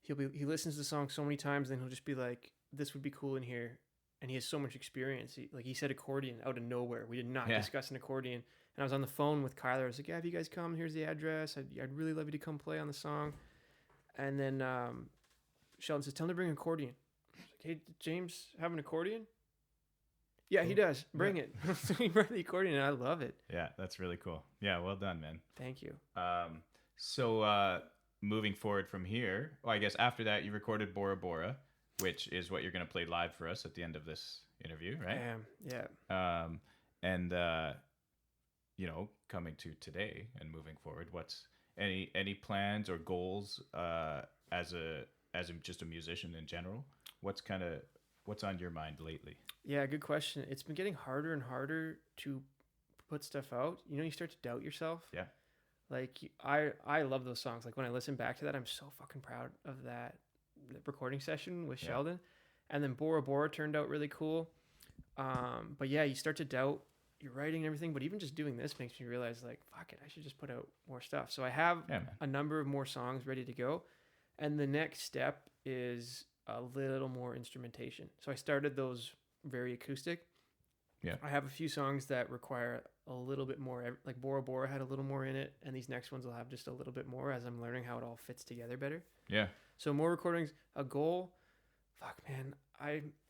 he listens to the song so many times, and he'll just be like, "This would be cool in here," and he has so much experience. He said accordion out of nowhere. We did not discuss an accordion, and I was on the phone with Kyler. I was like, "Yeah, have you guys come? Here's the address. I'd really love you to come play on the song." And then Sheldon says, "Tell him to bring an accordion." I was like, "Hey, James, have an accordion?" Yeah, he does. Bring it. So he brought the accordion, and I love it. Yeah, that's really cool. Yeah, well done, man. Thank you. So moving forward from here, well, I guess after that you recorded Bora Bora, which is what you're going to play live for us at the end of this interview, right? I am. Yeah. And you know, coming to today and moving forward, what's any plans or goals as just a musician in general? What's on your mind lately? Yeah, good question. It's been getting harder and harder to put stuff out. You know, you start to doubt yourself. Yeah. Like I love those songs. Like when I listen back to that, I'm so fucking proud of that recording session with Sheldon. And then Bora Bora turned out really cool. But yeah, you start to doubt your writing and everything. But even just doing this makes me realize, like, fuck it, I should just put out more stuff. So I have a number of more songs ready to go. And the next step is a little more instrumentation. So I started those very acoustic. Yeah. I have a few songs that require a little bit more, like Bora Bora had a little more in it, and these next ones will have just a little bit more as I'm learning how it all fits together better. Yeah. So more recordings, a goal. Fuck, man.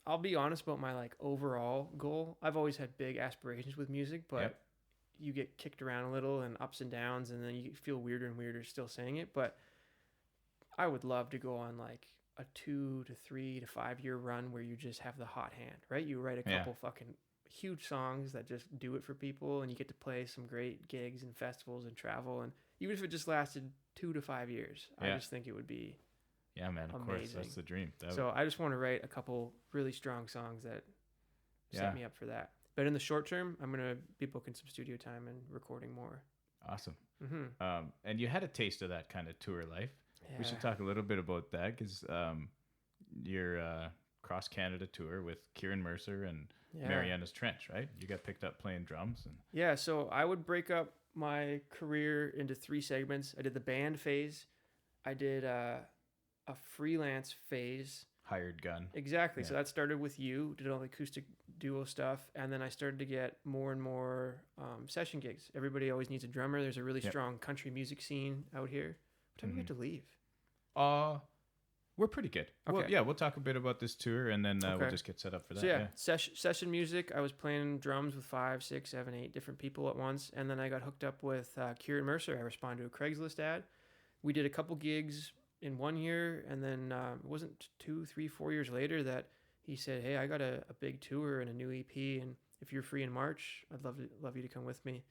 I'll be honest about my like overall goal. I've always had big aspirations with music, but you get kicked around a little and ups and downs, and then you feel weirder and weirder still saying it. But I would love to go on like a 2 to 3 to 5 year run where you just have the hot hand, right? You write a couple fucking huge songs that just do it for people, and you get to play some great gigs and festivals and travel. And even if it just lasted 2 to 5 years, I just think it would be man. Of course, that's the dream. So I just want to write a couple really strong songs that set me up for that. But in the short term, I'm gonna be booking some studio time and recording more. Awesome. And you had a taste of that kind of tour life. Yeah. We should talk a little bit about that, because your cross Canada tour with Kieran Mercer and Mariana's Trench, right? You got picked up playing drums. And so I would break up my career into 3 segments. I did the band phase. I did a freelance phase. Hired gun. Exactly. So that started with you, did all the acoustic duo stuff, and then I started to get more and more session gigs. Everybody always needs a drummer. There's a really strong country music scene out here. What time do we have to leave? We're pretty good. Okay. We'll talk a bit about this tour, and then we'll just get set up for that. So session music. I was playing drums with 5, 6, 7, 8 different people at once, and then I got hooked up with Kieran Mercer. I responded to a Craigslist ad. We did a couple gigs in 1 year, and then it wasn't 2, 3, 4 years later that he said, "Hey, I got a big tour and a new EP, and if you're free in March, I'd love you to come with me."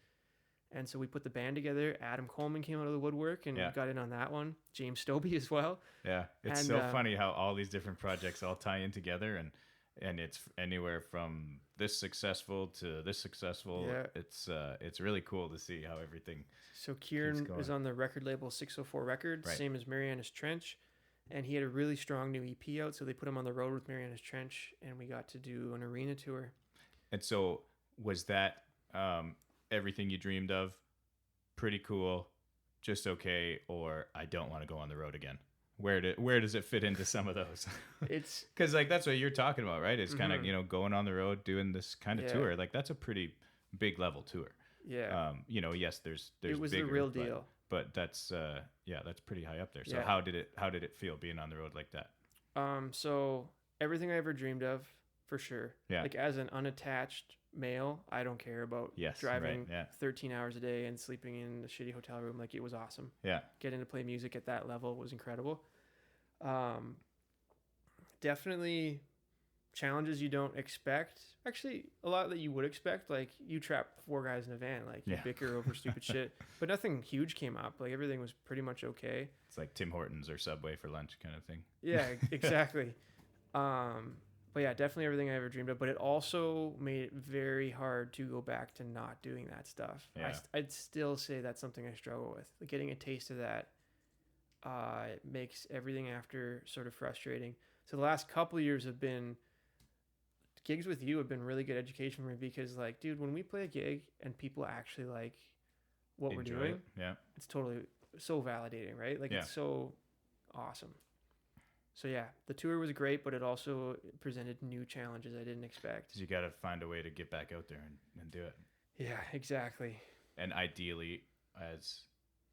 And so we put the band together. Adam Coleman came out of the woodwork and got in on that one. James Stobie as well. Yeah, it's so funny how all these different projects all tie in together, and it's anywhere from this successful to this successful. Yeah. It's really cool to see how everything. So Kieran is on the record label 604 Records, same as Mariana's Trench, and he had a really strong new EP out. So they put him on the road with Mariana's Trench, and we got to do an arena tour. And so was that everything you dreamed of? Pretty cool, just okay, or I don't want to go on the road again? Where does it fit into some of those? It's because like that's what you're talking about, right? It's kind of going on the road doing this kind of tour. Like that's a pretty big level tour. Yeah. Yes, there's it was bigger, the real deal. But that's that's pretty high up there. So how did it feel being on the road like that? So everything I ever dreamed of, for sure. Yeah. Like as an unattached male, I don't care about driving 13 hours a day and sleeping in a shitty hotel room. Like it was awesome. Yeah. Getting to play music at that level was incredible. Definitely challenges you don't expect. Actually, a lot that you would expect. Like you trap 4 guys in a van. Like you bicker over stupid shit. But nothing huge came up. Like everything was pretty much okay. It's like Tim Hortons or Subway for lunch kind of thing. Yeah, exactly. But yeah, definitely everything I ever dreamed of. But it also made it very hard to go back to not doing that stuff. Yeah. I'd still say that's something I struggle with. Like getting a taste of that it makes everything after sort of frustrating. So the last couple of years have been gigs with you have been really good education for me because, like, dude, when we play a gig and people actually like what we're Enjoy doing, it. Yeah. it's totally so validating, right? Like, Yeah. it's so awesome. So yeah, the tour was great, but it also presented new challenges I didn't expect. 'Cause you got to find a way to get back out there and do it. Yeah, exactly. And ideally, as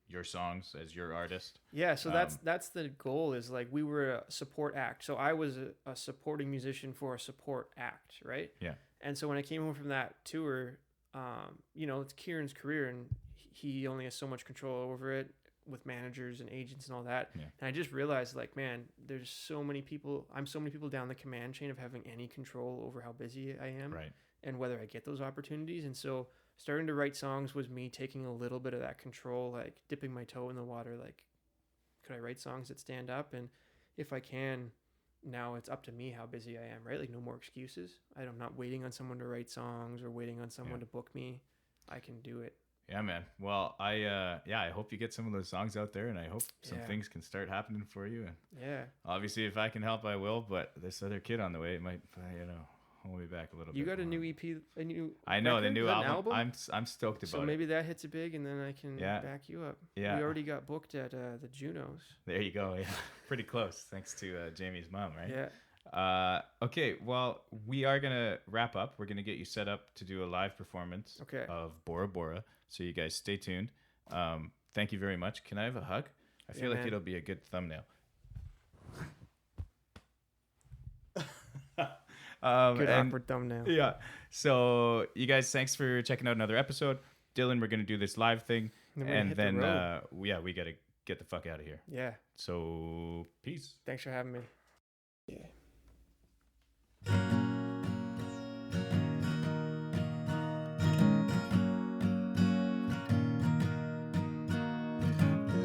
your songs, as your artist. Yeah, so that's the goal. Is like we were a support act. So I was a supporting musician for a support act, right? Yeah. And so when I came home from that tour, it's Kieran's career, and he only has so much control over it with managers and agents and all that. Yeah. And I just realized, like, man, there's so many people. I'm so many people down the command chain of having any control over how busy I am, Right. and whether I get those opportunities. And so starting to write songs was me taking a little bit of that control, like dipping my toe in the water. Like, could I write songs that stand up? And if I can, now it's up to me how busy I am, right? Like, no more excuses. I'm not waiting on someone to write songs or waiting on someone to book me. I can do it. Yeah, man. Well, I hope you get some of those songs out there, and I hope some Yeah. things can start happening for you. And Yeah. obviously, if I can help, I will. But this other kid on the way, it might, hold me back a little bit. You got a more. new EP, a new I know the record? new Is that an album. I'm stoked about So maybe that hits it big, and then I can Yeah. back you up. Yeah. We already got booked at the Junos. it. There you go. Yeah. Pretty close, thanks to Jamie's mom, right? Yeah. Okay. Well, we are gonna wrap up. We're gonna get you set up to do a live performance Okay. of Bora Bora. So you guys stay tuned. Thank you very much. Can I have a hug? I feel like man. it'll be a good thumbnail. Good and- awkward thumbnail. Yeah. So you guys, thanks for checking out another episode. Dylan, we're gonna do this live thing, Then we're gonna and hit the then road. we gotta get the fuck out of here. Yeah. So peace. Thanks for having me. Yeah.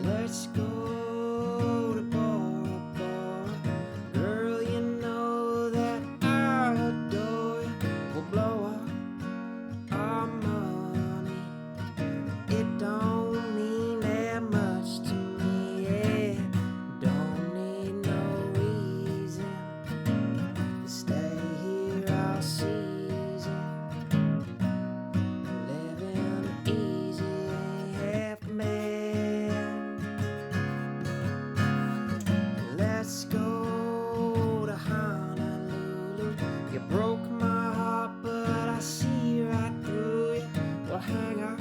Let's go to Bora Bora. Girl, you know that I adore you. We'll blow up our money. It don't mean that much to me. Yeah. Don't need no reason to stay here all season. Living easy ain't half man. Let's go to Honolulu. You broke my heart, but I see right through you. We'll hang out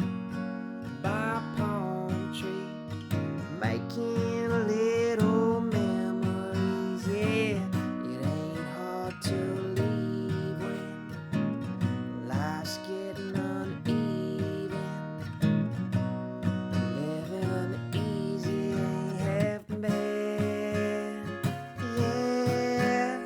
by a palm tree, making little memories. Yeah, it ain't hard to leave when life's getting uneven. Living easy ain't half bad. Yeah.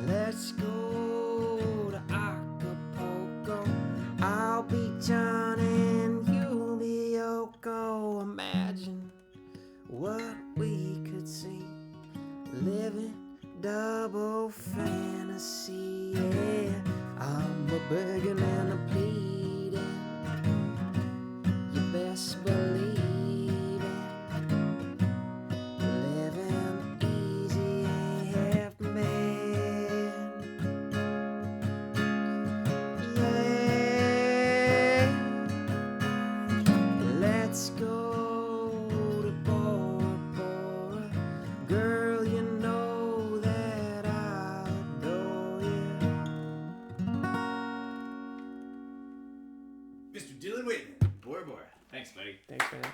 Let's go to Acapulco. I'll be John and you'll be Yoko. Imagine what we could see. Living double fantasy. Yeah, I'm a begging and a pleading. You best believe it. Living easy ain't half bad. Yeah. Let's go to Bora Bora. Girl, you know that I adore you. Mr. Dylan Weightman, Bora Bora. Thanks, buddy. Thanks, man.